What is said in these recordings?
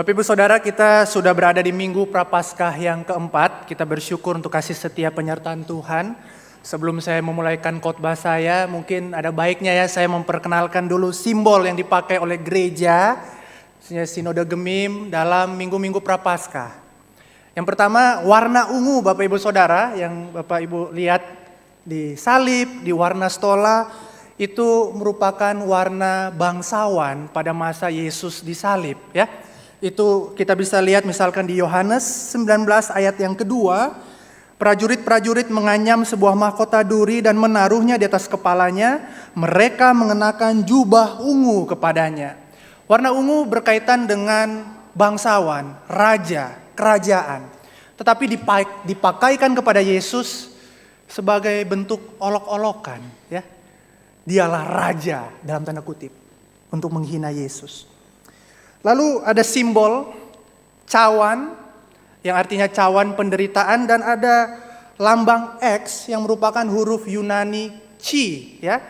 Bapak Ibu Saudara, kita sudah berada di Minggu Prapaskah yang keempat. Kita bersyukur untuk kasih setia penyertaan Tuhan. Sebelum saya memulaikan khotbah saya, mungkin ada baiknya ya saya memperkenalkan dulu simbol yang dipakai oleh gereja Sinode Gemim dalam Minggu-Minggu Prapaskah. Yang pertama, warna ungu Bapak Ibu Saudara, yang Bapak Ibu lihat di salib, di warna stola, itu merupakan warna bangsawan pada masa Yesus disalib ya. Itu kita bisa lihat misalkan di Yohanes 19 ayat yang kedua, prajurit-prajurit menganyam sebuah mahkota duri dan menaruhnya di atas kepalanya, mereka mengenakan jubah ungu kepadanya. Warna ungu berkaitan dengan bangsawan, raja, kerajaan. Tetapi dipakaikan kepada Yesus sebagai bentuk olok-olokan ya. Dialah raja dalam tanda kutip untuk menghina Yesus. Lalu ada simbol cawan yang artinya cawan penderitaan, dan ada lambang X yang merupakan huruf Yunani chi ya.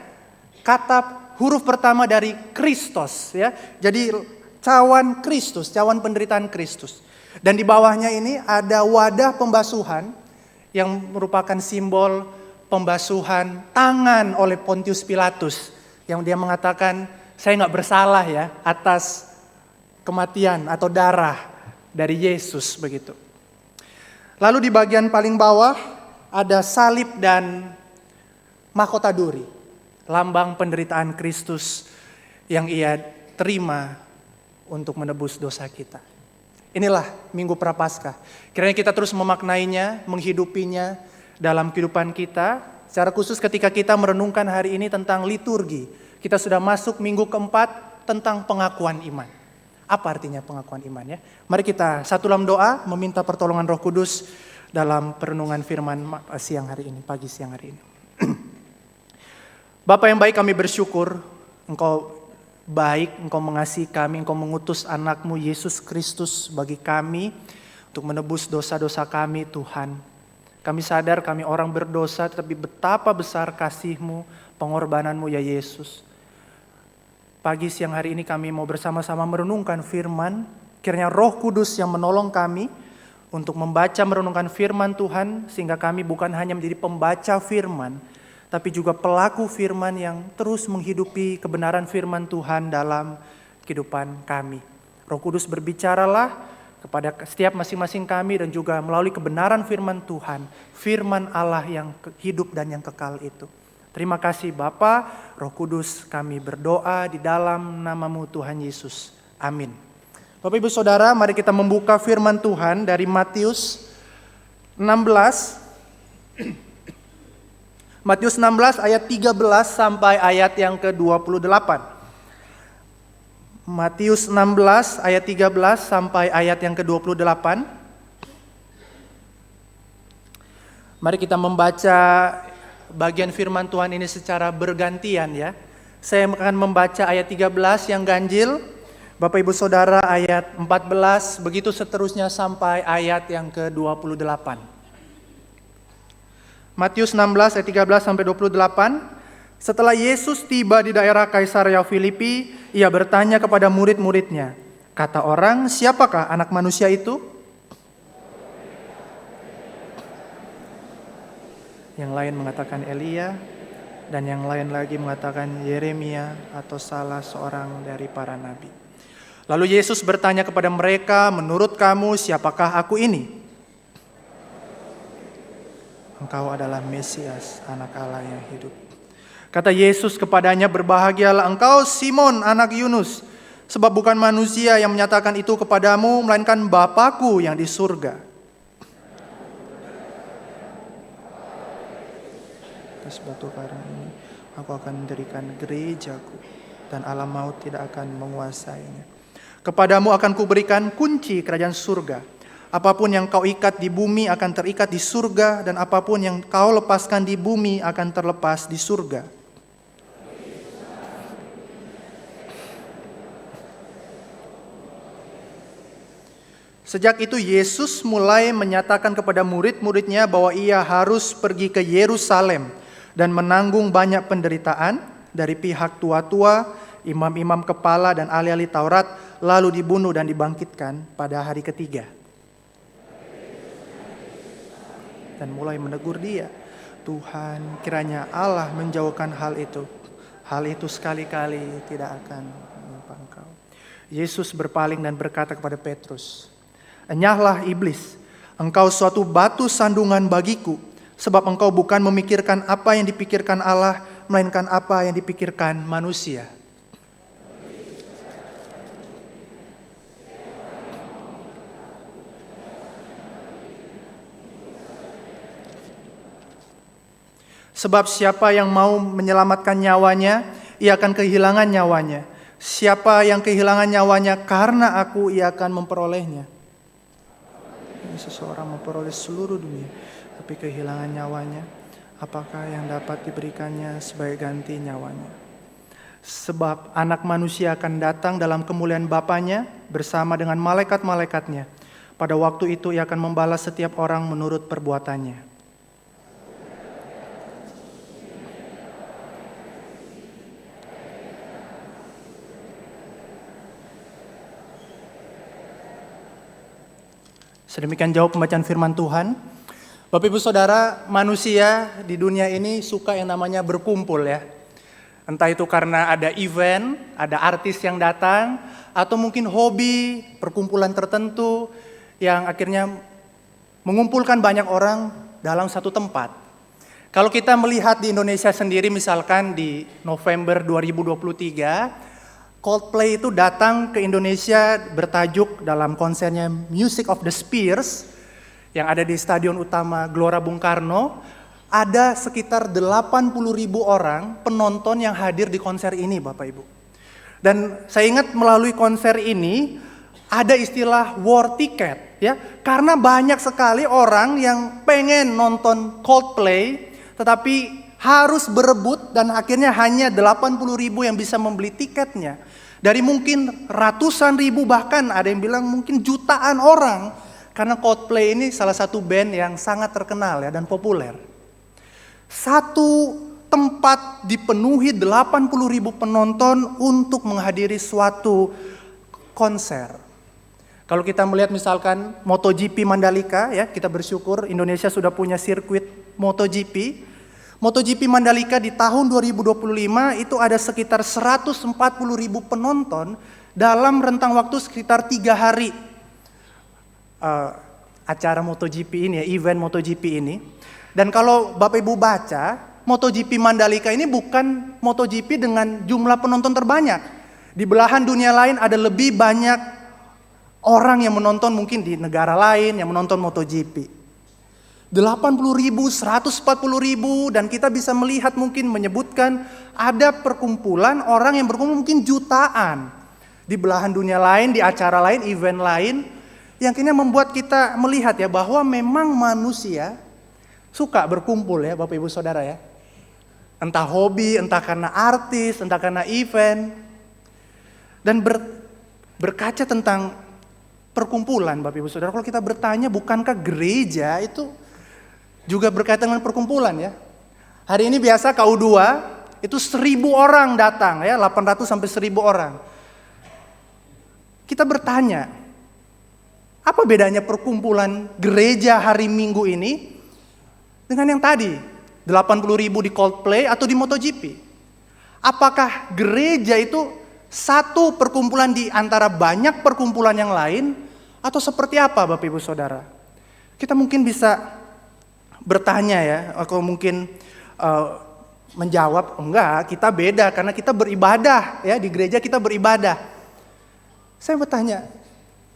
Kata huruf pertama dari Kristos ya. Jadi cawan Kristus, cawan penderitaan Kristus. Dan di bawahnya ini ada wadah pembasuhan yang merupakan simbol pembasuhan tangan oleh Pontius Pilatus, yang dia mengatakan saya nggak bersalah ya atas kematian atau darah dari Yesus begitu. Lalu di bagian paling bawah ada salib dan mahkota duri, lambang penderitaan Kristus yang ia terima untuk menebus dosa kita. Inilah Minggu Prapaskah. Kiranya kita terus memaknainya, menghidupinya dalam kehidupan kita. Secara khusus ketika kita merenungkan hari ini tentang liturgi, kita sudah masuk minggu keempat tentang pengakuan iman. Apa artinya pengakuan iman ya? Mari kita satu dalam doa meminta pertolongan Roh Kudus dalam perenungan firman siang hari ini, pagi siang hari ini. Bapa yang baik, kami bersyukur Engkau baik, Engkau mengasihi kami, Engkau mengutus anak-Mu Yesus Kristus bagi kami untuk menebus dosa-dosa kami Tuhan. Kami sadar kami orang berdosa, tetapi betapa besar kasih-Mu, pengorbanan-Mu ya Yesus. Pagi siang hari ini kami mau bersama-sama merenungkan firman. Kiranya Roh Kudus yang menolong kami untuk membaca merenungkan firman Tuhan, sehingga kami bukan hanya menjadi pembaca firman, tapi juga pelaku firman yang terus menghidupi kebenaran firman Tuhan dalam kehidupan kami. Roh Kudus berbicaralah kepada setiap masing-masing kami, dan juga melalui kebenaran firman Tuhan, firman Allah yang hidup dan yang kekal itu. Terima kasih Bapa, Roh Kudus, kami berdoa di dalam nama-Mu Tuhan Yesus. Amin. Bapak Ibu Saudara, mari kita membuka firman Tuhan dari Matius 16. Matius 16 ayat 13 sampai ayat yang ke-28. Matius 16 ayat 13 sampai ayat yang ke-28. Mari kita membaca bagian firman Tuhan ini secara bergantian ya. Saya akan membaca ayat 13 yang ganjil, Bapak Ibu Saudara ayat 14, begitu seterusnya sampai ayat yang ke-28. Matius 16 ayat 13 sampai 28. Setelah Yesus tiba di daerah Kaisarea Filipi, ia bertanya kepada murid-muridnya, kata orang, siapakah anak manusia itu? Yang lain mengatakan Elia, dan yang lain lagi mengatakan Yeremia atau salah seorang dari para nabi. Lalu Yesus bertanya kepada mereka, menurut kamu siapakah aku ini? Engkau adalah Mesias, anak Allah yang hidup. Kata Yesus kepadanya, berbahagialah engkau Simon anak Yunus, sebab bukan manusia yang menyatakan itu kepadamu, melainkan Bapa-Ku yang di surga. Atas batu karang ini aku akan mendirikan gerejaku, dan alam maut tidak akan menguasainya. Kepadamu akan kuberikan kunci kerajaan surga. Apapun yang kau ikat di bumi akan terikat di surga, dan apapun yang kau lepaskan di bumi akan terlepas di surga. Sejak itu Yesus mulai menyatakan kepada murid-muridnya bahwa ia harus pergi ke Yerusalem dan menanggung banyak penderitaan dari pihak tua-tua imam-imam kepala dan ahli-ahli Taurat, lalu dibunuh dan dibangkitkan pada hari ketiga. Dan mulai menegur dia, Tuhan, kiranya Allah menjauhkan hal itu. Hal itu sekali-kali tidak akan menimpa engkau. Yesus berpaling dan berkata kepada Petrus, enyahlah iblis, engkau suatu batu sandungan bagiku, sebab engkau bukan memikirkan apa yang dipikirkan Allah, melainkan apa yang dipikirkan manusia. Sebab siapa yang mau menyelamatkan nyawanya, ia akan kehilangan nyawanya. Siapa yang kehilangan nyawanya karena aku, ia akan memperolehnya. Seseorang memperoleh seluruh dunia, tapi kehilangan nyawanya, apakah yang dapat diberikannya sebagai ganti nyawanya? Sebab anak manusia akan datang dalam kemuliaan Bapanya bersama dengan malaikat-malaikatnya. Pada waktu itu ia akan membalas setiap orang menurut perbuatannya. Sedemikian jauh pembacaan firman Tuhan. Bapak Ibu Saudara, manusia di dunia ini suka yang namanya berkumpul ya. Entah itu karena ada event, ada artis yang datang, atau mungkin hobi, perkumpulan tertentu yang akhirnya mengumpulkan banyak orang dalam satu tempat. Kalau kita melihat di Indonesia sendiri, misalkan di November 2023, Coldplay itu datang ke Indonesia bertajuk dalam konsernya Music of the Spheres yang ada di Stadion Utama Gelora Bung Karno. Ada sekitar 80.000 orang penonton yang hadir di konser ini, Bapak Ibu. Dan saya ingat melalui konser ini ada istilah war ticket ya, karena banyak sekali orang yang pengen nonton Coldplay tetapi harus berebut dan akhirnya hanya 80.000 yang bisa membeli tiketnya. Dari mungkin ratusan ribu, bahkan ada yang bilang mungkin jutaan orang. Karena Coldplay ini salah satu band yang sangat terkenal ya dan populer. Satu tempat dipenuhi 80.000 penonton untuk menghadiri suatu konser. Kalau kita melihat misalkan MotoGP Mandalika ya, kita bersyukur Indonesia sudah punya sirkuit MotoGP. MotoGP Mandalika di tahun 2025 itu ada sekitar 140.000 penonton dalam rentang waktu sekitar 3 hari. Acara MotoGP ini ya, event MotoGP ini. Dan kalau Bapak Ibu baca, MotoGP Mandalika ini bukan MotoGP dengan jumlah penonton terbanyak. Di belahan dunia lain ada lebih banyak orang yang menonton, mungkin di negara lain yang menonton MotoGP. 80.000, 140.000, dan kita bisa melihat mungkin menyebutkan ada perkumpulan orang yang berkumpul mungkin jutaan di belahan dunia lain, di acara lain, event lain, yang kini membuat kita melihat ya bahwa memang manusia suka berkumpul ya Bapak Ibu Saudara ya. Entah hobi, entah karena artis, entah karena event. Dan berkaca tentang perkumpulan Bapak Ibu Saudara, kalau kita bertanya bukankah gereja itu juga berkaitan dengan perkumpulan ya. Hari ini biasa KU2 itu 1.000 orang datang ya, 800 sampai 1.000 orang. Kita bertanya, apa bedanya perkumpulan gereja hari Minggu ini dengan yang tadi? 80.000 di Coldplay atau di MotoGP? Apakah gereja itu satu perkumpulan di antara banyak perkumpulan yang lain? Atau seperti apa Bapak Ibu Saudara? Kita mungkin bisa bertanya ya, atau mungkin menjawab, enggak, kita beda karena kita beribadah ya, di gereja kita beribadah. Saya bertanya,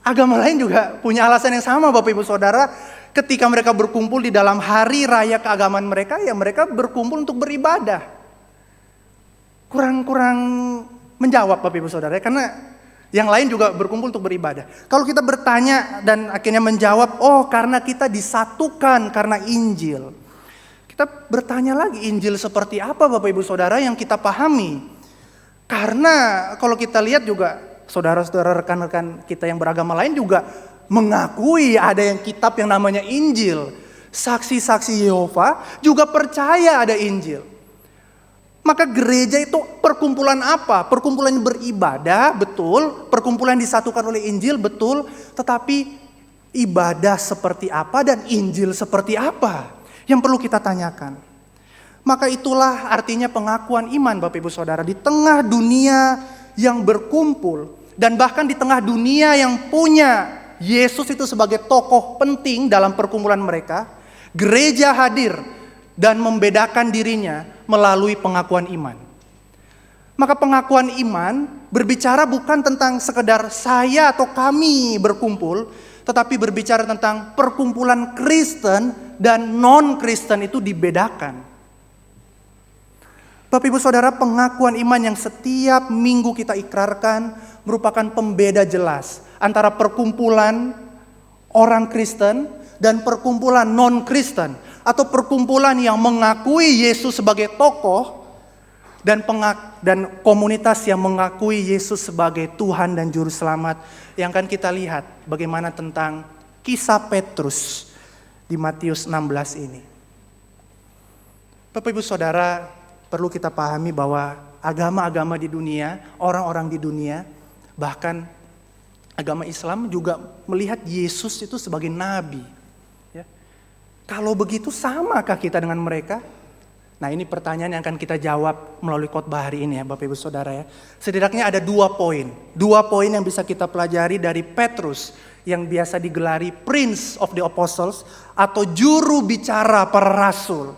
agama lain juga punya alasan yang sama Bapak Ibu Saudara, ketika mereka berkumpul di dalam hari raya keagamaan mereka, ya mereka berkumpul untuk beribadah. Kurang menjawab Bapak Ibu Saudara, karena yang lain juga berkumpul untuk beribadah. Kalau kita bertanya dan akhirnya menjawab, oh karena kita disatukan karena Injil. Kita bertanya lagi, Injil seperti apa Bapak Ibu Saudara yang kita pahami? Karena kalau kita lihat juga, saudara-saudara rekan-rekan kita yang beragama lain juga mengakui ada yang kitab yang namanya Injil. Saksi-saksi Yehova juga percaya ada Injil. Maka gereja itu perkumpulan apa? Perkumpulan beribadah, betul. Perkumpulan disatukan oleh Injil, betul. Tetapi ibadah seperti apa dan Injil seperti apa? Yang perlu kita tanyakan. Maka itulah artinya pengakuan iman Bapak Ibu Saudara. Di tengah dunia yang berkumpul. Dan bahkan di tengah dunia yang punya Yesus itu sebagai tokoh penting dalam perkumpulan mereka. Gereja hadir dan membedakan dirinya melalui pengakuan iman. Maka pengakuan iman berbicara bukan tentang sekedar saya atau kami berkumpul, tetapi berbicara tentang perkumpulan Kristen dan non-Kristen itu dibedakan. Bapak Ibu Saudara, pengakuan iman yang setiap minggu kita ikrarkan merupakan pembeda jelas antara perkumpulan orang Kristen dan perkumpulan non-Kristen, atau perkumpulan yang mengakui Yesus sebagai tokoh dan komunitas yang mengakui Yesus sebagai Tuhan dan Juru Selamat. Yang akan kita lihat bagaimana tentang kisah Petrus di Matius 16 ini. Bapak Ibu Saudara, perlu kita pahami bahwa agama-agama di dunia, orang-orang di dunia, bahkan agama Islam juga melihat Yesus itu sebagai nabi. Kalau begitu samakah kita dengan mereka? Nah, ini pertanyaan yang akan kita jawab melalui khotbah hari ini ya Bapak Ibu Saudara ya. Setidaknya ada 2 poin. 2 poin yang bisa kita pelajari dari Petrus yang biasa digelari Prince of the Apostles atau juru bicara para rasul.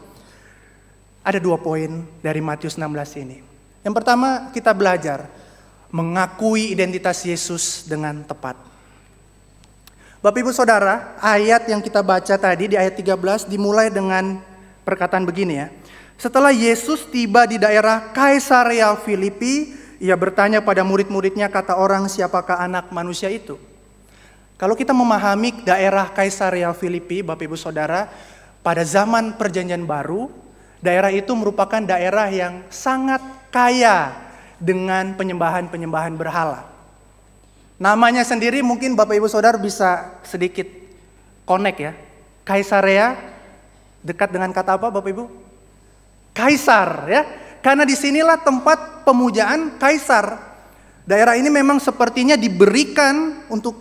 Ada 2 poin dari Matius 16 ini. Yang pertama, kita belajar mengakui identitas Yesus dengan tepat. Bapak Ibu Saudara, ayat yang kita baca tadi di ayat 13 dimulai dengan perkataan begini ya. Setelah Yesus tiba di daerah Kaisarea Filipi, ia bertanya pada murid-muridnya, kata orang, siapakah anak manusia itu? Kalau kita memahami daerah Kaisarea Filipi, Bapak Ibu Saudara, pada zaman Perjanjian Baru, daerah itu merupakan daerah yang sangat kaya dengan penyembahan-penyembahan berhala. Namanya sendiri mungkin Bapak Ibu Saudara bisa sedikit connect ya. Kaisarea dekat dengan kata apa Bapak Ibu? Kaisar ya. Karena disinilah tempat pemujaan kaisar. Daerah ini memang sepertinya diberikan untuk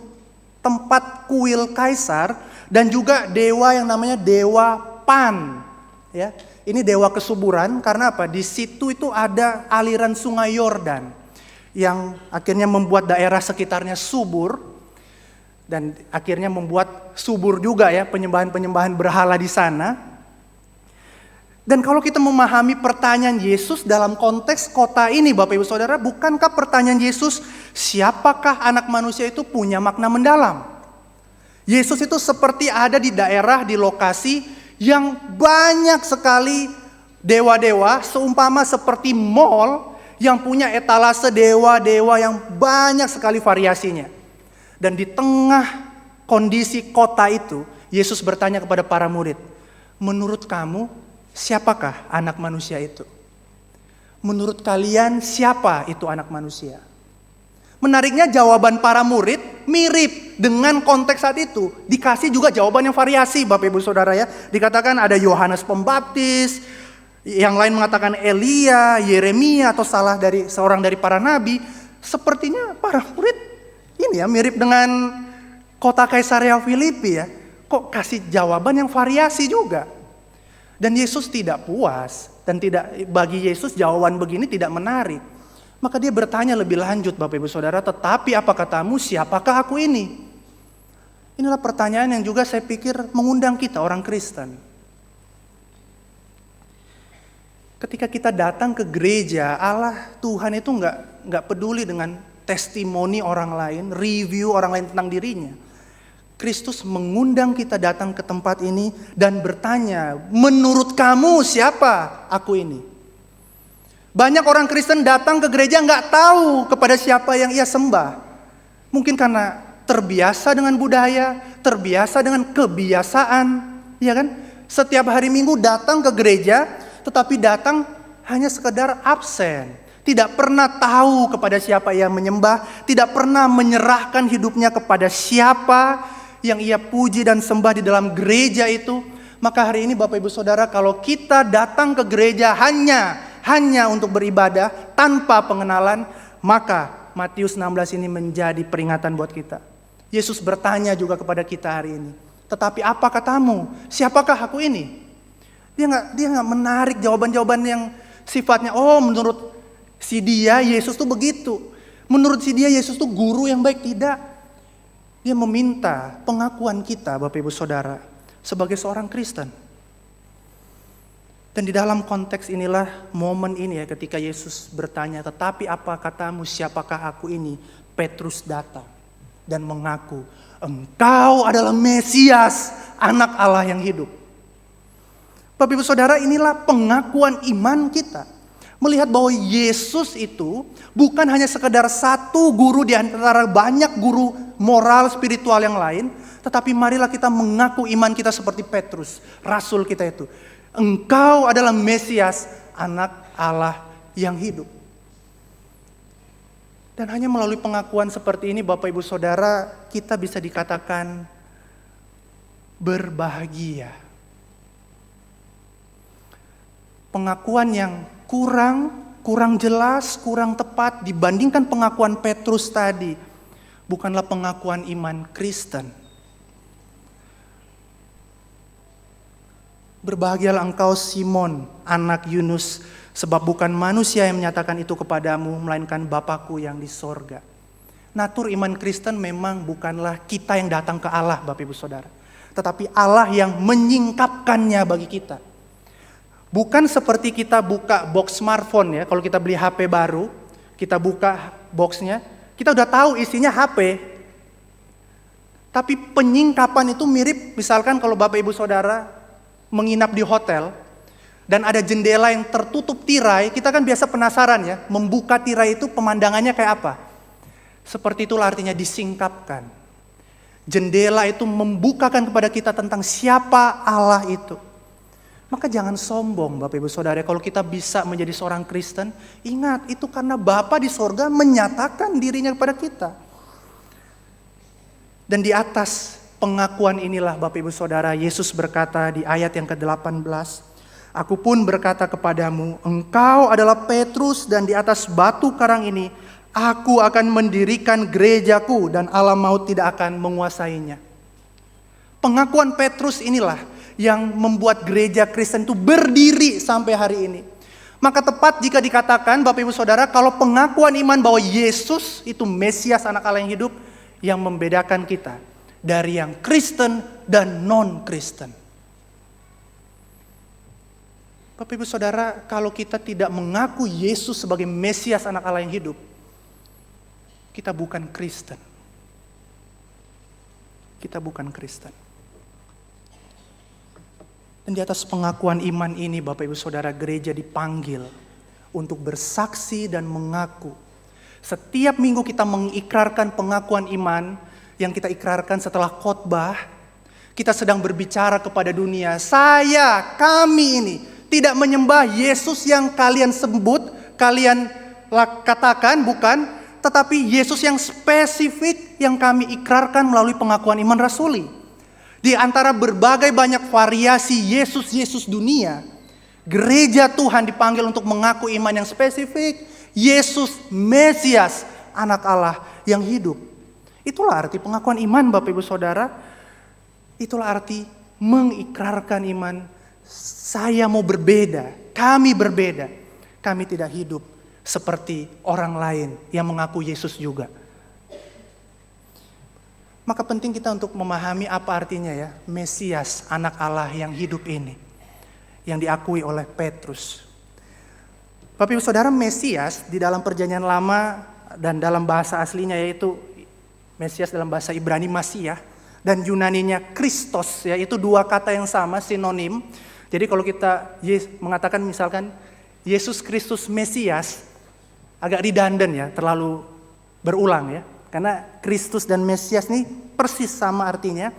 tempat kuil kaisar dan juga dewa yang namanya dewa Pan. Ya, ini dewa kesuburan karena apa? Di situ itu ada aliran sungai Yordan yang akhirnya membuat daerah sekitarnya subur dan akhirnya membuat subur juga ya penyembahan-penyembahan berhala di sana. Dan kalau kita memahami pertanyaan Yesus dalam konteks kota ini Bapak Ibu Saudara, bukankah pertanyaan Yesus siapakah anak manusia itu punya makna mendalam? Yesus itu seperti ada di daerah, di lokasi yang banyak sekali dewa-dewa, seumpama seperti mall yang punya etalase dewa-dewa yang banyak sekali variasinya. Dan di tengah kondisi kota itu, Yesus bertanya kepada para murid, menurut kamu siapakah anak manusia itu? Menurut kalian siapa itu anak manusia? Menariknya jawaban para murid mirip dengan konteks saat itu. Dikasih juga jawaban yang variasi Bapak Ibu Saudara ya. Dikatakan ada Yohanes Pembaptis, yang lain mengatakan Elia, Yeremia atau salah dari seorang dari para nabi. Sepertinya para murid ini ya mirip dengan kota Kaisarea Filipi ya. Kok kasih jawaban yang variasi juga. Dan Yesus tidak puas dan bagi Yesus jawaban begini tidak menarik. Maka dia bertanya lebih lanjut Bapak Ibu Saudara, tetapi apa katamu, siapakah aku ini? Inilah pertanyaan yang juga saya pikir mengundang kita orang Kristen. Ketika kita datang ke gereja, Allah Tuhan itu nggak peduli dengan testimoni orang lain, review orang lain tentang dirinya. Kristus mengundang kita datang ke tempat ini dan bertanya, menurut kamu siapa aku ini? Banyak orang Kristen datang ke gereja nggak tahu kepada siapa yang ia sembah. Mungkin karena terbiasa dengan budaya, terbiasa dengan kebiasaan, ya kan? Setiap hari Minggu datang ke gereja, tetapi datang hanya sekedar absen. Tidak pernah tahu kepada siapa ia menyembah, tidak pernah menyerahkan hidupnya kepada siapa yang ia puji dan sembah di dalam gereja itu. Maka hari ini Bapak Ibu Saudara, kalau kita datang ke gereja hanya hanya untuk beribadah tanpa pengenalan, maka Matius 16 ini menjadi peringatan buat kita. Yesus bertanya juga kepada kita hari ini, tetapi apa katamu? Siapakah aku ini? Dia nggak menarik jawaban-jawaban yang sifatnya, oh menurut si dia Yesus tuh begitu. Menurut si dia Yesus tuh guru yang baik. Tidak. Dia meminta pengakuan kita Bapak Ibu Saudara sebagai seorang Kristen. Dan di dalam konteks inilah momen ini ya ketika Yesus bertanya, tetapi apa katamu, siapakah aku ini? Petrus datang dan mengaku, engkau adalah Mesias, anak Allah yang hidup. Bapak Ibu Saudara, inilah pengakuan iman kita. Melihat bahwa Yesus itu bukan hanya sekedar satu guru di antara banyak guru moral spiritual yang lain, tetapi marilah kita mengaku iman kita seperti Petrus, rasul kita itu. Engkau adalah Mesias, anak Allah yang hidup. Dan hanya melalui pengakuan seperti ini Bapak Ibu Saudara, kita bisa dikatakan berbahagia. Pengakuan yang kurang jelas, kurang tepat dibandingkan pengakuan Petrus tadi, bukanlah pengakuan iman Kristen. Berbahagialah engkau Simon, anak Yunus, sebab bukan manusia yang menyatakan itu kepadamu, melainkan Bapakku yang di sorga. Natur iman Kristen memang bukanlah kita yang datang ke Allah Bapak Ibu Saudara, tetapi Allah yang menyingkapkannya bagi kita. Bukan seperti kita buka box smartphone ya, kalau kita beli HP baru, kita buka boxnya, kita udah tahu isinya HP. Tapi penyingkapan itu mirip misalkan kalau Bapak Ibu Saudara menginap di hotel dan ada jendela yang tertutup tirai, kita kan biasa penasaran ya, membuka tirai itu pemandangannya kayak apa? Seperti itulah artinya disingkapkan. Jendela itu membukakan kepada kita tentang siapa Allah itu. Maka jangan sombong Bapak Ibu Saudara, kalau kita bisa menjadi seorang Kristen, ingat itu karena Bapa di sorga menyatakan dirinya kepada kita. Dan di atas pengakuan inilah Bapak Ibu Saudara, Yesus berkata di ayat yang ke-18, aku pun berkata kepadamu, engkau adalah Petrus dan di atas batu karang ini, aku akan mendirikan gerejaku dan alam maut tidak akan menguasainya. Pengakuan Petrus inilah yang membuat gereja Kristen itu berdiri sampai hari ini. Maka tepat jika dikatakan Bapak Ibu Saudara, kalau pengakuan iman bahwa Yesus itu Mesias anak Allah yang hidup, yang membedakan kita dari yang Kristen dan non-Kristen. Bapak Ibu Saudara, kalau kita tidak mengaku Yesus sebagai Mesias anak Allah yang hidup, kita bukan Kristen. Kita bukan Kristen. Dan di atas pengakuan iman ini Bapak Ibu Saudara, gereja dipanggil untuk bersaksi dan mengaku. Setiap minggu kita mengikrarkan pengakuan iman yang kita ikrarkan setelah khotbah. Kita sedang berbicara kepada dunia, kami ini tidak menyembah Yesus yang kalian sebut, kalian katakan, bukan. Tetapi Yesus yang spesifik yang kami ikrarkan melalui pengakuan iman rasuli. Di antara berbagai banyak variasi Yesus dunia, gereja Tuhan dipanggil untuk mengaku iman yang spesifik. Yesus Mesias, anak Allah yang hidup. Itulah arti pengakuan iman Bapak Ibu Saudara. Itulah arti mengikrarkan iman. Saya mau berbeda, kami berbeda. Kami tidak hidup seperti orang lain yang mengaku Yesus juga. Maka penting kita untuk memahami apa artinya ya, Mesias, anak Allah yang hidup ini. Yang diakui oleh Petrus. Bapak Ibu Saudara, Mesias di dalam perjanjian lama dan dalam bahasa aslinya yaitu Mesias dalam bahasa Ibrani Masiah dan Yunaninya Kristos, ya itu dua kata yang sama, sinonim. Jadi kalau kita mengatakan misalkan Yesus Kristus Mesias, agak redundant ya, terlalu berulang ya. Karena Kristus dan Mesias ini persis sama artinya,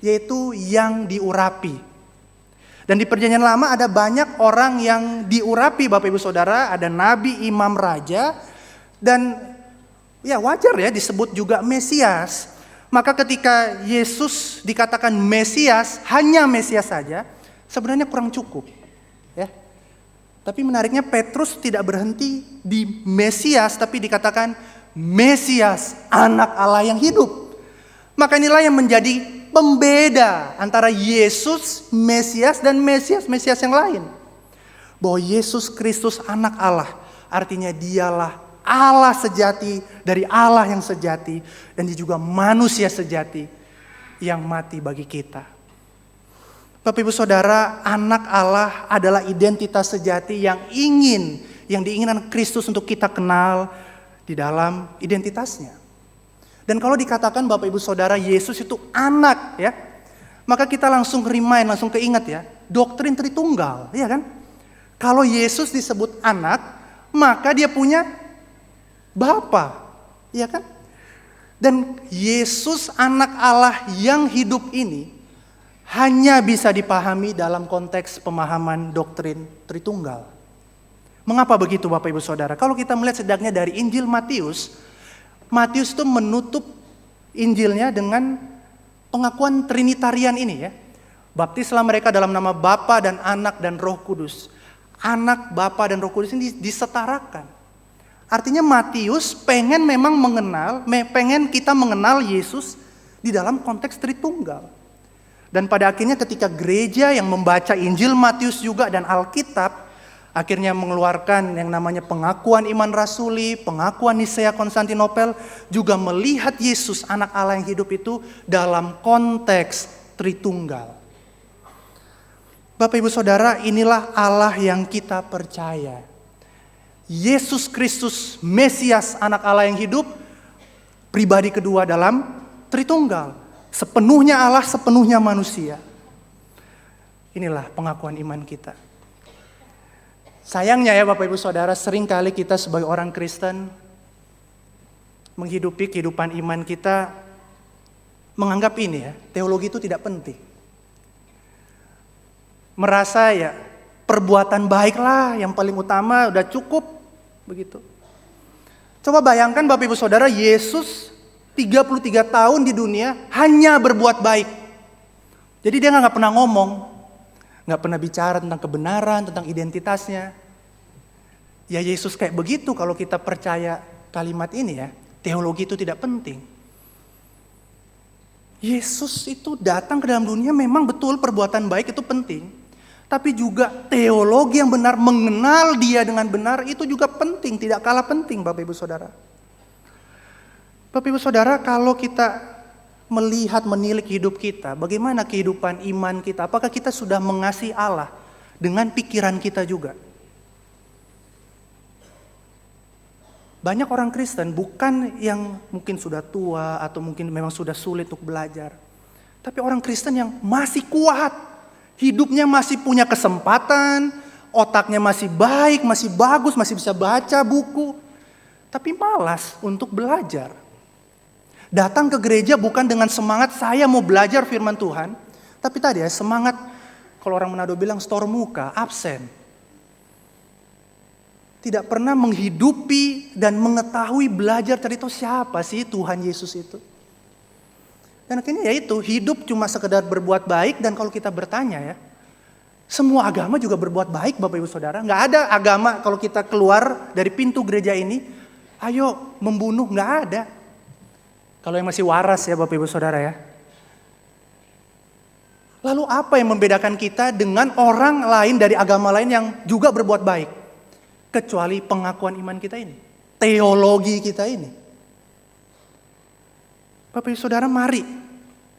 yaitu yang diurapi. Dan di perjanjian lama ada banyak orang yang diurapi Bapak Ibu Saudara, ada nabi, imam, raja, dan ya wajar ya disebut juga Mesias. Maka ketika Yesus dikatakan Mesias, hanya Mesias saja, sebenarnya kurang cukup. Ya. Tapi menariknya Petrus tidak berhenti di Mesias, tapi dikatakan Mesias, anak Allah yang hidup. Maka inilah yang menjadi pembeda antara Yesus, Mesias, dan Mesias yang lain. Bahwa Yesus Kristus anak Allah, artinya dialah Allah sejati dari Allah yang sejati. Dan dia juga manusia sejati yang mati bagi kita. Bapak Ibu Saudara, anak Allah adalah identitas sejati yang diinginkan Kristus untuk kita kenal di dalam identitasnya. Dan kalau dikatakan Bapak Ibu Saudara Yesus itu anak ya, maka kita langsung langsung keinget ya, doktrin Tritunggal, ya kan? Kalau Yesus disebut anak, maka dia punya Bapa, ya kan? Dan Yesus anak Allah yang hidup ini hanya bisa dipahami dalam konteks pemahaman doktrin Tritunggal. Mengapa begitu Bapak Ibu Saudara? Kalau kita melihat sedangnya dari Injil Matius itu menutup Injilnya dengan pengakuan Trinitarian ini ya. Baptislah mereka dalam nama Bapa dan Anak dan Roh Kudus. Anak, Bapa dan Roh Kudus ini disetarakan. Artinya Matius pengen kita mengenal Yesus di dalam konteks Tritunggal. Dan pada akhirnya ketika gereja yang membaca Injil Matius juga dan Alkitab akhirnya mengeluarkan yang namanya pengakuan iman rasuli, pengakuan Nisea Konstantinopel, juga melihat Yesus anak Allah yang hidup itu dalam konteks Tritunggal. Bapak Ibu Saudara, inilah Allah yang kita percaya. Yesus Kristus, Mesias anak Allah yang hidup, pribadi kedua dalam Tritunggal. Sepenuhnya Allah, sepenuhnya manusia. Inilah pengakuan iman kita. Sayangnya ya Bapak Ibu Saudara, seringkali kita sebagai orang Kristen menghidupi kehidupan iman kita menganggap ini ya, teologi itu tidak penting. Merasa ya perbuatan baiklah yang paling utama, udah cukup begitu. Coba bayangkan Bapak Ibu Saudara, Yesus 33 tahun di dunia hanya berbuat baik. Jadi dia gak pernah ngomong, gak pernah bicara tentang kebenaran, tentang identitasnya. Ya Yesus kayak begitu kalau kita percaya kalimat ini ya, teologi itu tidak penting. Yesus itu datang ke dalam dunia memang betul perbuatan baik itu penting. Tapi juga teologi yang benar, mengenal dia dengan benar itu juga penting, tidak kalah penting Bapak Ibu Saudara. Bapak Ibu Saudara, kalau kita menilik hidup kita, bagaimana kehidupan iman kita, apakah kita sudah mengasihi Allah dengan pikiran kita juga? Banyak orang Kristen bukan yang mungkin sudah tua atau mungkin memang sudah sulit untuk belajar. Tapi orang Kristen yang masih kuat. Hidupnya masih punya kesempatan, otaknya masih baik, masih bagus, masih bisa baca buku. Tapi malas untuk belajar. Datang ke gereja bukan dengan semangat saya mau belajar firman Tuhan. Tapi tadi ya semangat, kalau orang Manado bilang stor muka, absen. Tidak pernah menghidupi dan mengetahui belajar cerita siapa sih Tuhan Yesus itu. Dan akhirnya yaitu hidup cuma sekedar berbuat baik. Dan kalau kita bertanya ya, semua agama juga berbuat baik Bapak Ibu Saudara. Gak ada agama kalau kita keluar dari pintu gereja ini, ayo membunuh, gak ada. Kalau yang masih waras ya Bapak Ibu Saudara ya. Lalu apa yang membedakan kita dengan orang lain dari agama lain yang juga berbuat baik? Kecuali pengakuan iman kita ini, teologi kita ini. Bapak Ibu Saudara, mari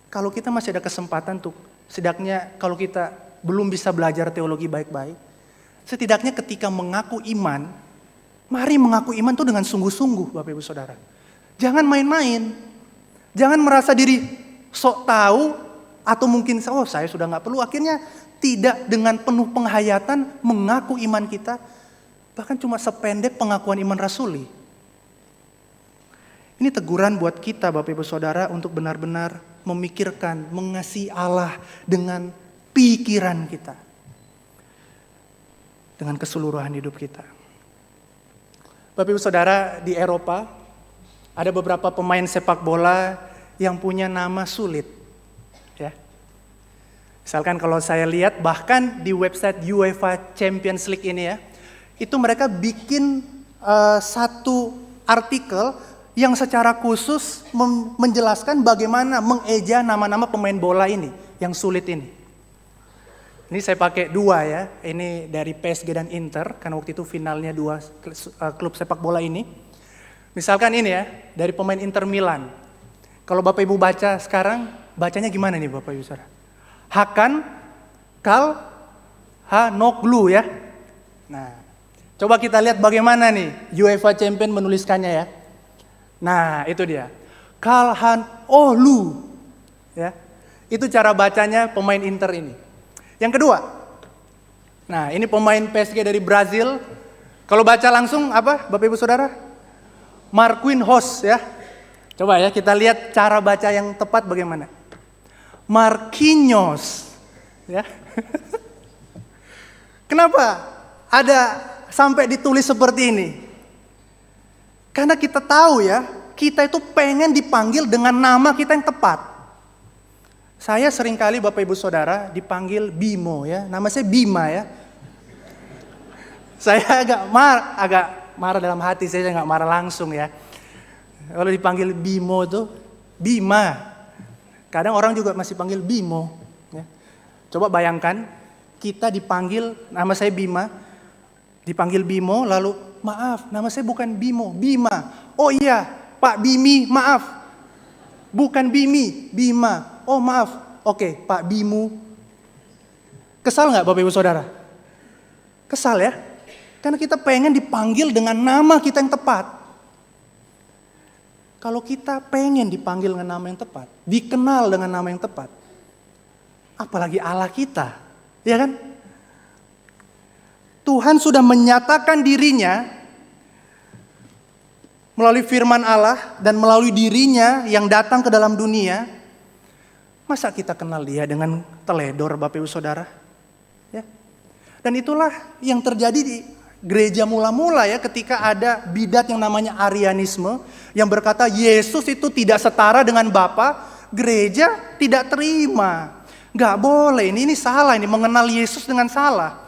kalau kita masih ada kesempatan tuh, setidaknya kalau kita belum bisa belajar teologi baik-baik, setidaknya ketika mengaku iman, mari mengaku iman tuh dengan sungguh-sungguh Bapak Ibu Saudara. Jangan main-main, jangan merasa diri sok tahu atau mungkin saya sudah gak perlu, akhirnya tidak dengan penuh penghayatan mengaku iman kita, bahkan cuma sependek pengakuan iman rasuli. Ini teguran buat kita Bapak Ibu Saudara untuk benar-benar memikirkan, mengasihi Allah dengan pikiran kita. Dengan keseluruhan hidup kita. Bapak Ibu Saudara, di Eropa ada beberapa pemain sepak bola yang punya nama sulit. Ya. Misalkan kalau saya lihat bahkan di website UEFA Champions League ini ya, itu mereka bikin satu artikel yang secara khusus menjelaskan bagaimana mengeja nama-nama pemain bola ini, yang sulit ini. Ini saya pakai dua ya, ini dari PSG dan Inter, karena waktu itu finalnya dua klub sepak bola ini. Misalkan ini ya, dari pemain Inter Milan. Kalau Bapak Ibu baca sekarang, bacanya gimana nih Bapak Ibu Saudara? Hakan Çalhanoğlu ya. Nah, coba kita lihat bagaimana nih UEFA Champion menuliskannya ya. Nah, itu dia. Çalhanoğlu. Ya. Itu cara bacanya pemain Inter ini. Yang kedua. Nah, ini pemain PSG dari Brazil. Kalau baca langsung apa Bapak Ibu Saudara? Marquinhos ya. Coba ya kita lihat cara baca yang tepat bagaimana. Marquinhos. Ya. Kenapa ada sampai ditulis seperti ini? Karena kita tahu ya, kita itu pengen dipanggil dengan nama kita yang tepat. Saya seringkali Bapak Ibu Saudara dipanggil Bimo ya, nama saya Bima ya. Saya agak marah dalam hati, saya nggak marah langsung ya. Kalau dipanggil Bimo itu Bima. Kadang orang juga masih panggil Bimo. Ya. Coba bayangkan kita dipanggil, nama saya Bima, dipanggil Bimo, lalu maaf, nama saya bukan Bimo, Bima. Oh iya, Pak Bimi, maaf. Bukan Bimi, Bima. Oh maaf, oke, Pak Bimu. Kesal nggak Bapak Ibu Saudara? Kesal ya? Karena kita pengen dipanggil dengan nama kita yang tepat. Kalau kita pengen dipanggil dengan nama yang tepat, dikenal dengan nama yang tepat, apalagi Allah kita, ya kan? Tuhan sudah menyatakan dirinya melalui firman Allah dan melalui dirinya yang datang ke dalam dunia. Masa kita kenal dia dengan teledor Bapak Ibu Saudara? Ya. Dan itulah yang terjadi di gereja mula-mula ya, ketika ada bidat yang namanya Arianisme yang berkata Yesus itu tidak setara dengan Bapa, gereja tidak terima. Gak boleh, ini salah, ini mengenal Yesus dengan salah.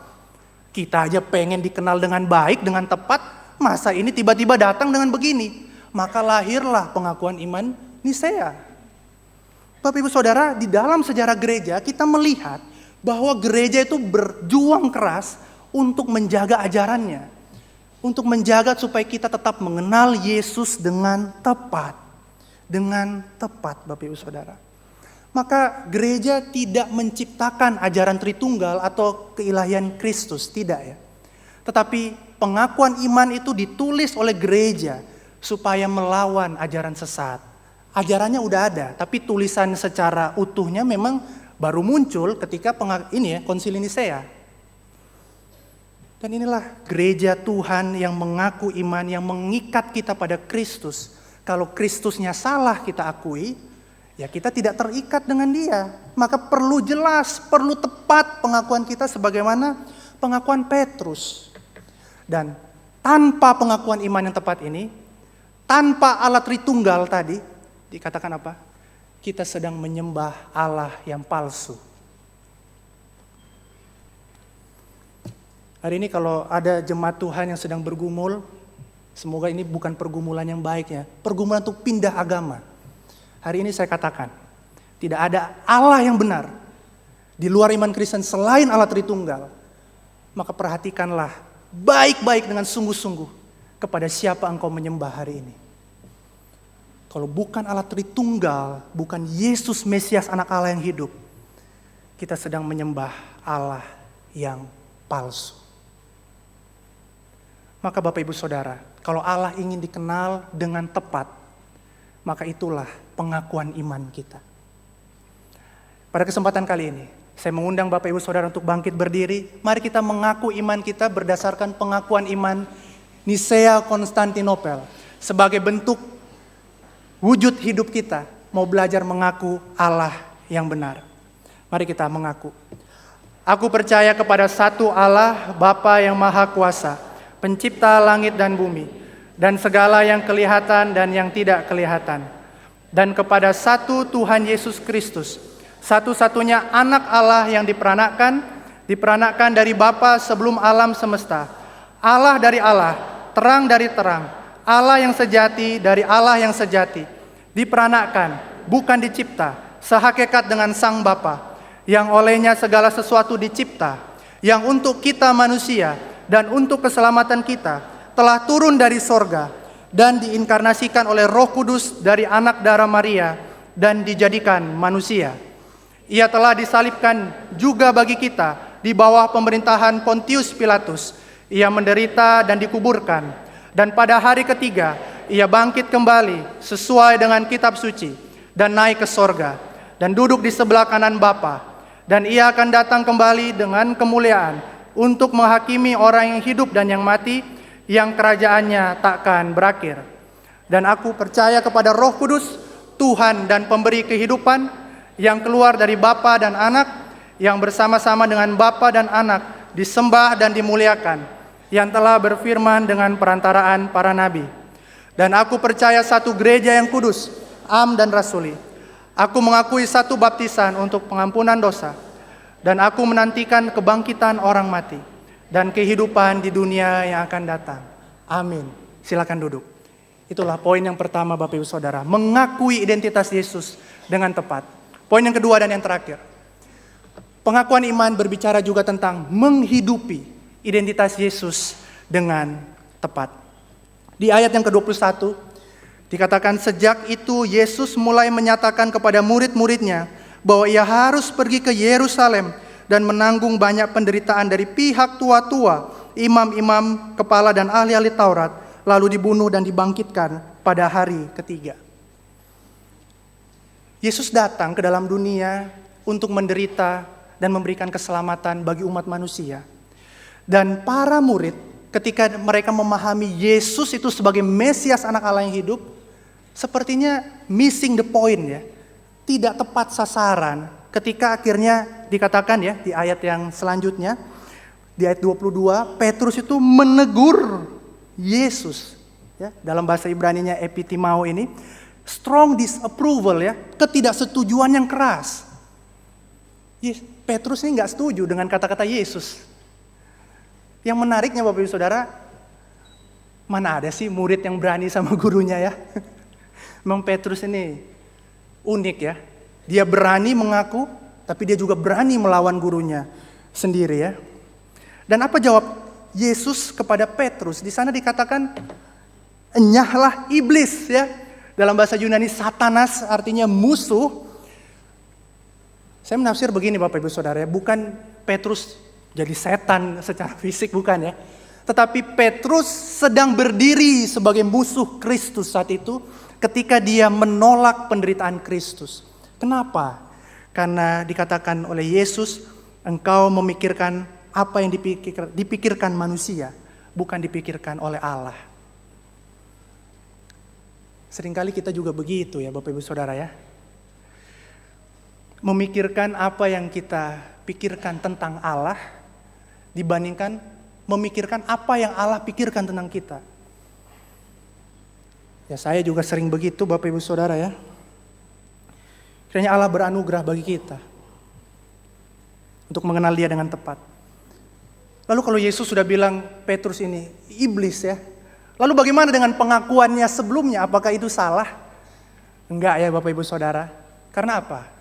Kita aja pengen dikenal dengan baik, dengan tepat, masa ini tiba-tiba datang dengan begini. Maka lahirlah pengakuan iman Nisea. Bapak Ibu Saudara, di dalam sejarah gereja kita melihat bahwa gereja itu berjuang keras untuk menjaga ajarannya. Untuk menjaga supaya kita tetap mengenal Yesus dengan tepat. Dengan tepat Bapak Ibu Saudara. Maka gereja tidak menciptakan ajaran Tritunggal atau keilahian Kristus, tidak ya. Tetapi pengakuan iman itu ditulis oleh gereja supaya melawan ajaran sesat. Ajarannya udah ada, tapi tulisan secara utuhnya memang baru muncul ketika Konsili Nisea. Dan inilah gereja Tuhan yang mengaku iman, yang mengikat kita pada Kristus. Kalau Kristusnya salah kita akui, ya kita tidak terikat dengan dia. Maka perlu jelas, perlu tepat pengakuan kita sebagaimana pengakuan Petrus. Dan tanpa pengakuan iman yang tepat ini, tanpa Allah Tritunggal tadi, dikatakan apa? Kita sedang menyembah Allah yang palsu. Hari ini kalau ada jemaat Tuhan yang sedang bergumul, semoga ini bukan pergumulan yang baik ya, pergumulan untuk pindah agama. Hari ini saya katakan, tidak ada Allah yang benar di luar iman Kristen selain Allah Tritunggal. Maka perhatikanlah baik-baik dengan sungguh-sungguh kepada siapa engkau menyembah hari ini. Kalau bukan Allah Tritunggal, bukan Yesus Mesias anak Allah yang hidup, kita sedang menyembah Allah yang palsu. Maka Bapak Ibu Saudara, kalau Allah ingin dikenal dengan tepat, maka itulah pengakuan iman kita. Pada kesempatan kali ini, saya mengundang Bapak Ibu Saudara untuk bangkit berdiri. Mari kita mengaku iman kita berdasarkan pengakuan iman Nisea Konstantinopel. Sebagai bentuk wujud hidup kita, mau belajar mengaku Allah yang benar. Mari kita mengaku. Aku percaya kepada satu Allah, Bapa yang Maha Kuasa, pencipta langit dan bumi, dan segala yang kelihatan dan yang tidak kelihatan. Dan kepada satu Tuhan Yesus Kristus, satu-satunya anak Allah yang diperanakan dari Bapa sebelum alam semesta, Allah dari Allah, terang dari terang, Allah yang sejati dari Allah yang sejati, diperanakkan, bukan dicipta, sehakikat dengan Sang Bapa, yang olehnya segala sesuatu dicipta, yang untuk kita manusia dan untuk keselamatan kita telah turun dari sorga dan diinkarnasikan oleh Roh Kudus dari anak darah Maria dan dijadikan manusia. Ia telah disalibkan juga bagi kita di bawah pemerintahan Pontius Pilatus. Ia menderita dan dikuburkan, dan pada hari ketiga ia bangkit kembali sesuai dengan kitab suci dan naik ke sorga dan duduk di sebelah kanan Bapa, dan ia akan datang kembali dengan kemuliaan untuk menghakimi orang yang hidup dan yang mati, yang kerajaannya takkan berakhir. Dan aku percaya kepada Roh Kudus, Tuhan dan pemberi kehidupan, yang keluar dari Bapa dan Anak, yang bersama-sama dengan Bapa dan Anak disembah dan dimuliakan, yang telah berfirman dengan perantaraan para nabi. Dan aku percaya satu gereja yang kudus, am dan rasuli. Aku mengakui satu baptisan untuk pengampunan dosa, dan aku menantikan kebangkitan orang mati dan kehidupan di dunia yang akan datang. Amin. Silakan duduk. Itulah poin yang pertama, Bapak Ibu Saudara, mengakui identitas Yesus dengan tepat. Poin yang kedua dan yang terakhir, pengakuan iman berbicara juga tentang menghidupi identitas Yesus dengan tepat. Di ayat yang ke-21 dikatakan, sejak itu Yesus mulai menyatakan kepada murid-muridnya bahwa ia harus pergi ke Yerusalem dan menanggung banyak penderitaan dari pihak tua-tua, imam-imam kepala dan ahli-ahli Taurat, lalu dibunuh dan dibangkitkan pada hari ketiga. Yesus datang ke dalam dunia untuk menderita dan memberikan keselamatan bagi umat manusia. Dan para murid ketika mereka memahami Yesus itu sebagai Mesias anak Allah yang hidup, sepertinya missing the point ya. Tidak tepat sasaran ketika akhirnya dikatakan ya di ayat yang selanjutnya, di ayat 22, Petrus itu menegur Yesus. Ya, dalam bahasa Ibraninya epitimao ini, strong disapproval ya, ketidaksetujuan yang keras. Petrus ini gak setuju dengan kata-kata Yesus. Yang menariknya Bapak Ibu Saudara, mana ada sih murid yang berani sama gurunya ya. Memang Petrus ini unik ya. Dia berani mengaku, tapi dia juga berani melawan gurunya sendiri ya. Dan apa jawab Yesus kepada Petrus? Di sana dikatakan, enyahlah iblis ya. Dalam bahasa Yunani satanas artinya musuh. Saya menafsir begini Bapak Ibu Saudara ya, bukan Petrus jadi setan secara fisik, bukan ya. Tetapi Petrus sedang berdiri sebagai musuh Kristus saat itu ketika dia menolak penderitaan Kristus. Kenapa? Karena dikatakan oleh Yesus, engkau memikirkan apa yang dipikirkan manusia, bukan dipikirkan oleh Allah. Seringkali kita juga begitu ya Bapak Ibu Saudara ya. Memikirkan apa yang kita pikirkan tentang Allah dibandingkan memikirkan apa yang Allah pikirkan tentang kita. Ya saya juga sering begitu Bapak Ibu Saudara ya. Kiranya Allah beranugerah bagi kita untuk mengenal Dia dengan tepat. Lalu kalau Yesus sudah bilang Petrus ini iblis ya, lalu bagaimana dengan pengakuannya sebelumnya? Apakah itu salah? Enggak ya Bapak Ibu Saudara. Karena apa?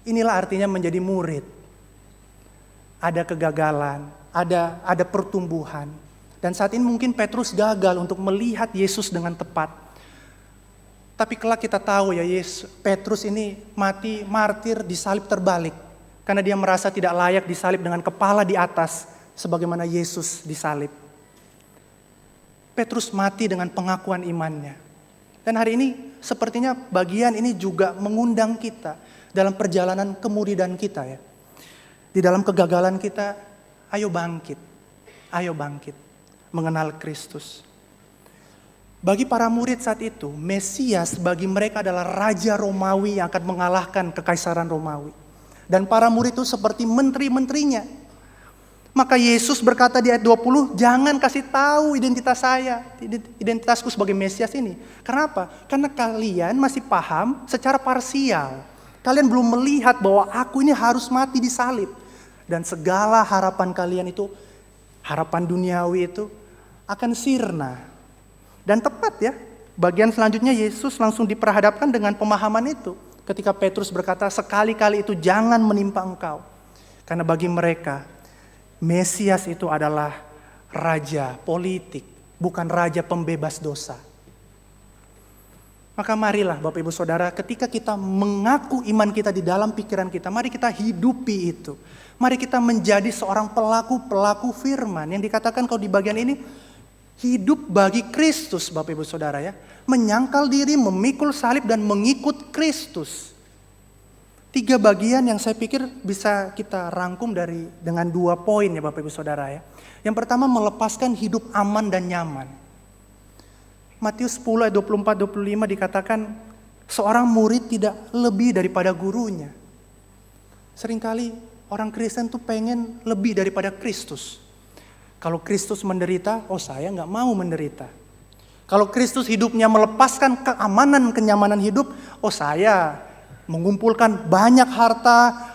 Inilah artinya menjadi murid. Ada kegagalan, ada pertumbuhan. Dan saat ini mungkin Petrus gagal untuk melihat Yesus dengan tepat. Tapi kelak kita tahu ya Petrus ini mati martir disalib terbalik. Karena dia merasa tidak layak disalib dengan kepala di atas sebagaimana Yesus disalib. Petrus mati dengan pengakuan imannya. Dan hari ini sepertinya bagian ini juga mengundang kita dalam perjalanan kemuridan kita ya. Di dalam kegagalan kita, ayo bangkit mengenal Kristus. Bagi para murid saat itu, Mesias bagi mereka adalah Raja Romawi yang akan mengalahkan kekaisaran Romawi. Dan para murid itu seperti menteri-menterinya. Maka Yesus berkata di ayat 20, jangan kasih tahu identitas saya, identitasku sebagai Mesias ini. Karena apa? Karena kalian masih paham secara parsial. Kalian belum melihat bahwa aku ini harus mati disalib. Dan segala harapan kalian itu harapan duniawi itu akan sirna. Dan tepat ya, bagian selanjutnya Yesus langsung diperhadapkan dengan pemahaman itu. Ketika Petrus berkata, sekali-kali itu jangan menimpa engkau. Karena bagi mereka, Mesias itu adalah raja politik, bukan raja pembebas dosa. Maka marilah Bapak Ibu Saudara, ketika kita mengaku iman kita di dalam pikiran kita, mari kita hidupi itu. Mari kita menjadi seorang pelaku firman. Yang dikatakan kalau di bagian ini, hidup bagi Kristus Bapak Ibu Saudara ya. Menyangkal diri, memikul salib dan mengikut Kristus. 3 bagian yang saya pikir bisa kita rangkum dengan 2 poin ya Bapak Ibu Saudara ya. Yang pertama, melepaskan hidup aman dan nyaman. Matius 10 ayat 24-25 dikatakan, seorang murid tidak lebih daripada gurunya. Seringkali orang Kristen tuh pengen lebih daripada Kristus. Kalau Kristus menderita, saya nggak mau menderita. Kalau Kristus hidupnya melepaskan keamanan, kenyamanan hidup, saya mengumpulkan banyak harta,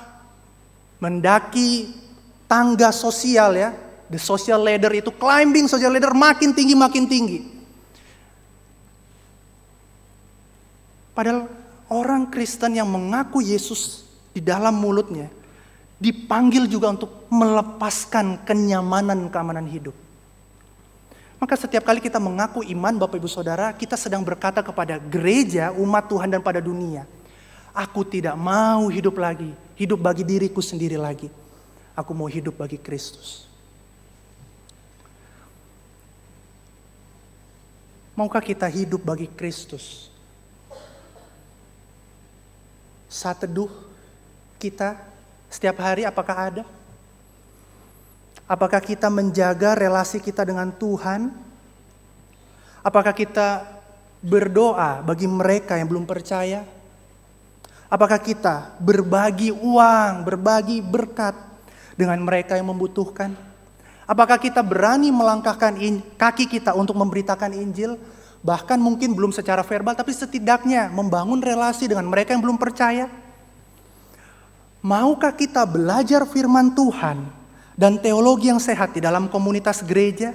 mendaki tangga sosial ya, the social ladder itu, climbing social ladder makin tinggi. Padahal orang Kristen yang mengaku Yesus di dalam mulutnya dipanggil juga untuk melepaskan keamanan hidup. Maka setiap kali kita mengaku iman Bapak Ibu Saudara, kita sedang berkata kepada gereja, umat Tuhan dan pada dunia, aku tidak mau hidup lagi, hidup bagi diriku sendiri lagi. Aku mau hidup bagi Kristus. Maukah kita hidup bagi Kristus? Saat teduh kita setiap hari apakah ada? Apakah kita menjaga relasi kita dengan Tuhan? Apakah kita berdoa bagi mereka yang belum percaya? Apakah kita berbagi uang, berbagi berkat dengan mereka yang membutuhkan? Apakah kita berani melangkahkan kaki kita untuk memberitakan Injil? Bahkan mungkin belum secara verbal, tapi setidaknya membangun relasi dengan mereka yang belum percaya. Maukah kita belajar firman Tuhan dan teologi yang sehat di dalam komunitas gereja?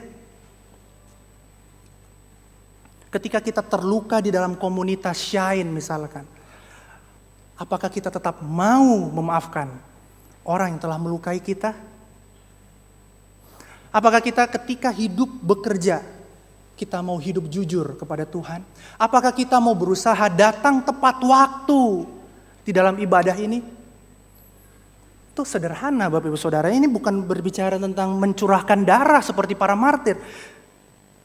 Ketika kita terluka di dalam komunitas Shine misalkan, apakah kita tetap mau memaafkan orang yang telah melukai kita? Apakah kita ketika hidup bekerja, kita mau hidup jujur kepada Tuhan? Apakah kita mau berusaha datang tepat waktu di dalam ibadah ini? Itu sederhana Bapak Ibu Saudara. Ini bukan berbicara tentang mencurahkan darah seperti para martir.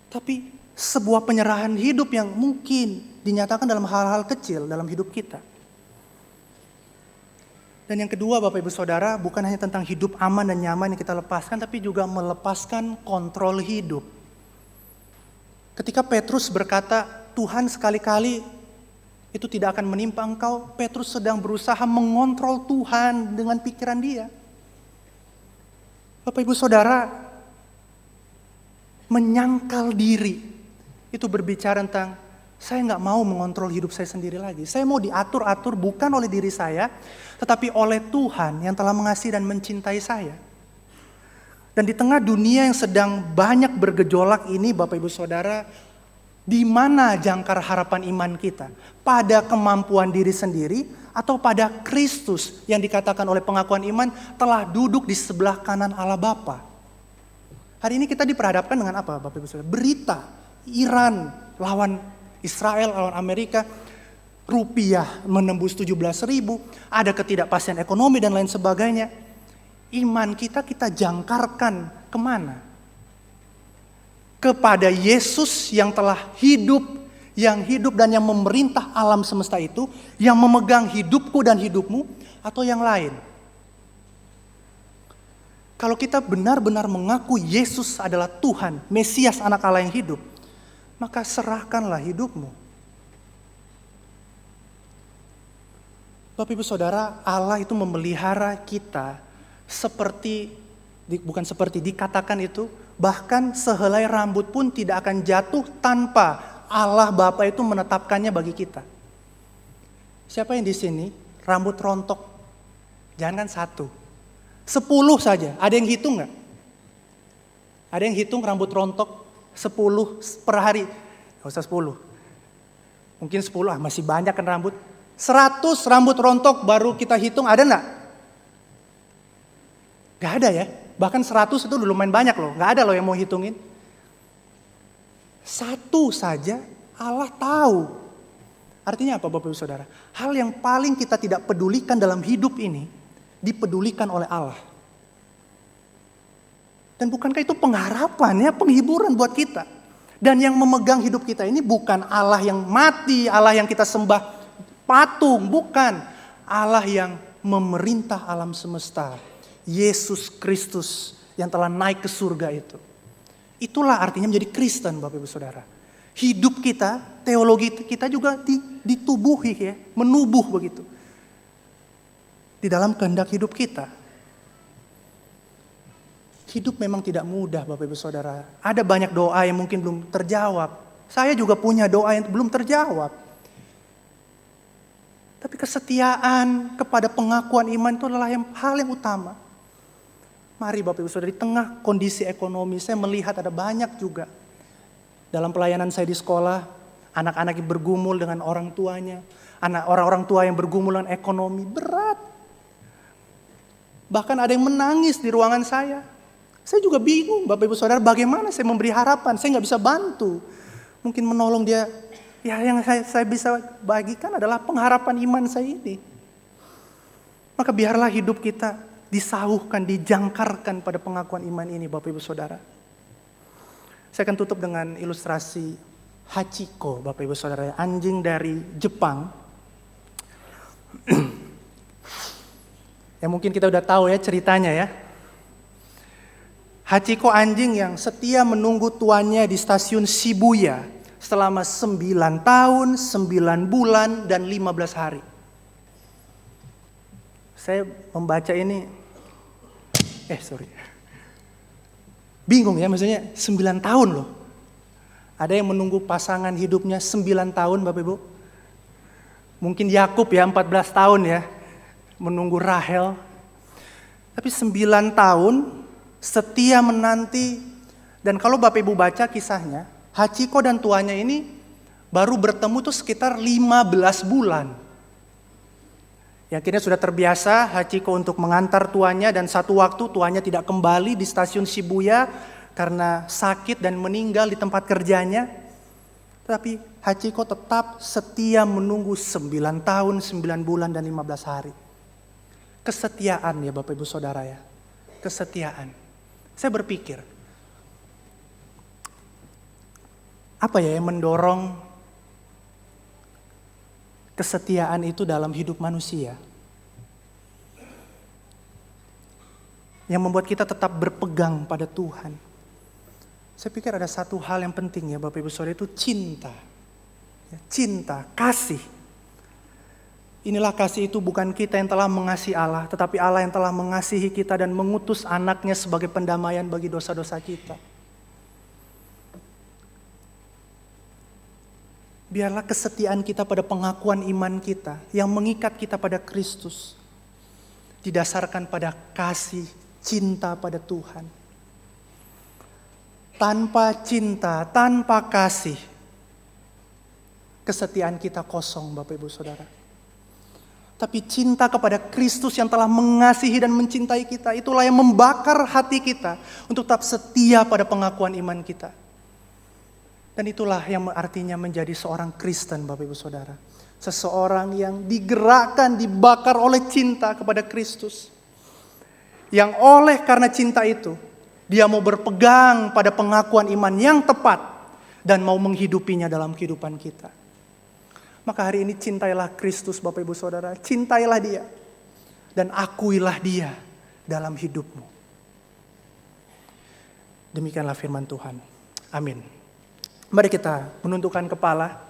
Tapi sebuah penyerahan hidup yang mungkin dinyatakan dalam hal-hal kecil dalam hidup kita. Dan yang kedua Bapak Ibu Saudara, bukan hanya tentang hidup aman dan nyaman yang kita lepaskan, tapi juga melepaskan kontrol hidup. Ketika Petrus berkata, Tuhan sekali-kali itu tidak akan menimpa engkau, Petrus sedang berusaha mengontrol Tuhan dengan pikiran dia. Bapak Ibu Saudara, menyangkal diri, itu berbicara tentang, saya nggak mau mengontrol hidup saya sendiri lagi. Saya mau diatur-atur bukan oleh diri saya, tetapi oleh Tuhan yang telah mengasihi dan mencintai saya. Dan di tengah dunia yang sedang banyak bergejolak ini Bapak Ibu Saudara, di mana jangkar harapan iman kita? Pada kemampuan diri sendiri atau pada Kristus yang dikatakan oleh pengakuan iman telah duduk di sebelah kanan Allah Bapa? Hari ini kita diperhadapkan dengan apa Bapak Ibu Saudara? Berita Iran lawan Israel, lawan Amerika, rupiah menembus 17.000, ada ketidakpastian ekonomi dan lain sebagainya. Iman kita jangkarkan kemana? Kepada Yesus yang telah hidup, yang hidup dan yang memerintah alam semesta itu, yang memegang hidupku dan hidupmu, atau yang lain? Kalau kita benar-benar mengaku Yesus adalah Tuhan, Mesias anak Allah yang hidup, maka serahkanlah hidupmu. Bapak Ibu Saudara, Allah itu memelihara kita dikatakan itu, bahkan sehelai rambut pun tidak akan jatuh tanpa Allah Bapa itu menetapkannya bagi kita. Siapa yang di sini rambut rontok? Jangan kan 1, 10 saja. Ada yang hitung nggak? Ada yang hitung rambut rontok 10 per hari. Gak usah 10. Mungkin 10 masih banyak kan rambut. 100 rambut rontok baru kita hitung, ada enggak? Gak ada ya. Bahkan 100 itu lumayan banyak loh. Gak ada loh yang mau hitungin. Satu saja Allah tahu. Artinya apa Bapak Ibu Saudara? Hal yang paling kita tidak pedulikan dalam hidup ini, dipedulikan oleh Allah. Dan bukankah itu pengharapan ya, penghiburan buat kita. Dan yang memegang hidup kita ini bukan Allah yang mati, Allah yang kita sembah patung, bukan. Allah yang memerintah alam semesta. Yesus Kristus yang telah naik ke surga itu. Itulah artinya menjadi Kristen Bapak Ibu Saudara. Hidup kita, teologi kita juga ditubuhi ya, menubuh begitu. Di dalam kehendak hidup kita. Hidup memang tidak mudah Bapak Ibu Saudara. Ada banyak doa yang mungkin belum terjawab. Saya juga punya doa yang belum terjawab. Tapi kesetiaan kepada pengakuan iman itu adalah hal yang utama. Mari Bapak Ibu Saudara, di tengah kondisi ekonomi saya melihat ada banyak juga. Dalam pelayanan saya di sekolah, anak-anak yang bergumul dengan orang tuanya. Orang-orang tua yang bergumul dengan ekonomi, berat. Bahkan ada yang menangis di ruangan saya. Saya juga bingung Bapak Ibu Saudara, bagaimana saya memberi harapan. Saya gak bisa bantu. Mungkin menolong dia. Ya yang saya bisa bagikan adalah pengharapan iman saya ini. Maka biarlah hidup kita disauhkan, dijangkarkan pada pengakuan iman ini Bapak Ibu Saudara. Saya akan tutup dengan ilustrasi Hachiko Bapak Ibu Saudara. Anjing dari Jepang. Ya mungkin kita udah tahu ya ceritanya ya. Hachiko anjing yang setia menunggu tuannya di stasiun Shibuya selama 9 tahun, 9 bulan, dan 15 hari. Saya membaca ini, bingung ya, maksudnya 9 tahun loh. Ada yang menunggu pasangan hidupnya 9 tahun Bapak Ibu. Mungkin Yakub ya 14 tahun ya, menunggu Rahel. Tapi 9 tahun setia menanti. Dan kalau Bapak Ibu baca kisahnya, Hachiko dan tuannya ini baru bertemu tuh sekitar 15 bulan. Ya, akhirnya sudah terbiasa Hachiko untuk mengantar tuannya, dan satu waktu tuannya tidak kembali di stasiun Shibuya karena sakit dan meninggal di tempat kerjanya. Tapi Hachiko tetap setia menunggu 9 tahun, 9 bulan, dan 15 hari. Kesetiaan ya Bapak Ibu Saudara ya. Kesetiaan. Saya berpikir, apa ya yang mendorong kesetiaan itu dalam hidup manusia? Yang membuat kita tetap berpegang pada Tuhan. Saya pikir ada satu hal yang penting ya Bapak Ibu Saudara, itu cinta. Cinta, kasih. Inilah kasih itu bukan kita yang telah mengasihi Allah, tetapi Allah yang telah mengasihi kita dan mengutus anaknya sebagai pendamaian bagi dosa-dosa kita. Biarlah kesetiaan kita pada pengakuan iman kita yang mengikat kita pada Kristus didasarkan pada kasih, cinta pada Tuhan. Tanpa cinta, tanpa kasih, kesetiaan kita kosong Bapak Ibu Saudara. Tapi cinta kepada Kristus yang telah mengasihi dan mencintai kita, itulah yang membakar hati kita untuk tetap setia pada pengakuan iman kita. Dan itulah yang artinya menjadi seorang Kristen Bapak Ibu Saudara. Seseorang yang digerakkan, dibakar oleh cinta kepada Kristus. Yang oleh karena cinta itu, dia mau berpegang pada pengakuan iman yang tepat dan mau menghidupinya dalam kehidupan kita. Maka hari ini cintailah Kristus Bapak Ibu Saudara. Cintailah dia. Dan akuilah dia dalam hidupmu. Demikianlah firman Tuhan. Amin. Mari kita menundukkan kepala.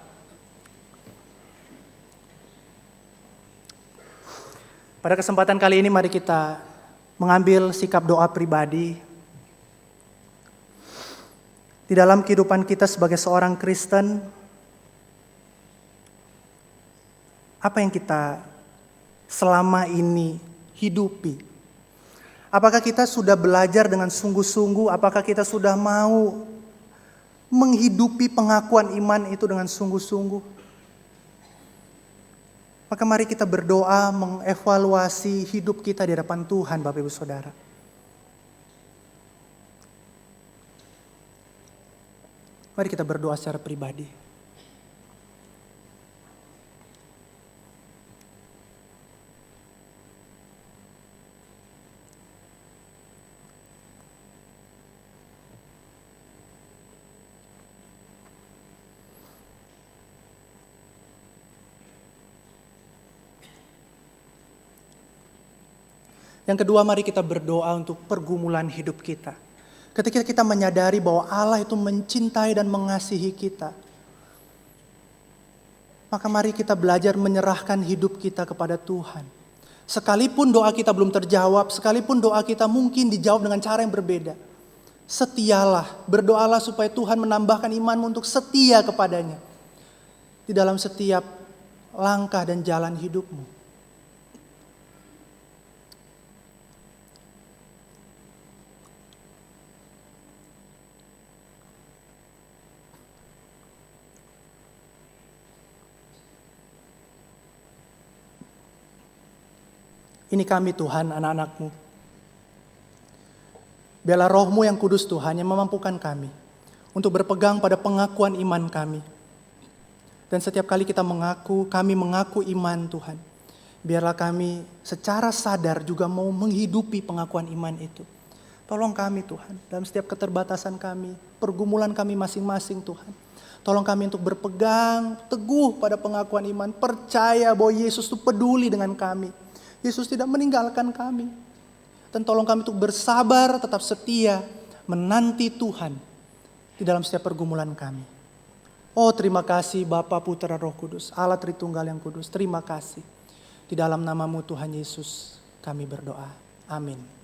Pada kesempatan kali ini mari kita mengambil sikap doa pribadi. Di dalam kehidupan kita sebagai seorang Kristen, apa yang kita selama ini hidupi? Apakah kita sudah belajar dengan sungguh-sungguh? Apakah kita sudah mau menghidupi pengakuan iman itu dengan sungguh-sungguh? Maka mari kita berdoa mengevaluasi hidup kita di hadapan Tuhan, Bapak Ibu Saudara. Mari kita berdoa secara pribadi. Yang kedua, mari kita berdoa untuk pergumulan hidup kita. Ketika kita menyadari bahwa Allah itu mencintai dan mengasihi kita, maka mari kita belajar menyerahkan hidup kita kepada Tuhan. Sekalipun doa kita belum terjawab, sekalipun doa kita mungkin dijawab dengan cara yang berbeda, setialah, berdoalah supaya Tuhan menambahkan imanmu untuk setia kepadanya di dalam setiap langkah dan jalan hidupmu. Ini kami Tuhan, anak-anak-Mu. Biarlah Roh-Mu yang kudus Tuhan yang memampukan kami untuk berpegang pada pengakuan iman kami. Dan setiap kali kita kami mengaku iman Tuhan. Biarlah kami secara sadar juga mau menghidupi pengakuan iman itu. Tolong kami Tuhan, dalam setiap keterbatasan kami, pergumulan kami masing-masing Tuhan. Tolong kami untuk berpegang teguh pada pengakuan iman, percaya bahwa Yesus itu peduli dengan kami. Yesus tidak meninggalkan kami. Dan tolong kami untuk bersabar, tetap setia, menanti Tuhan di dalam setiap pergumulan kami. Oh, terima kasih Bapa, Putra, Roh Kudus, Allah Tritunggal yang kudus. Terima kasih. Di dalam nama-Mu Tuhan Yesus kami berdoa. Amin.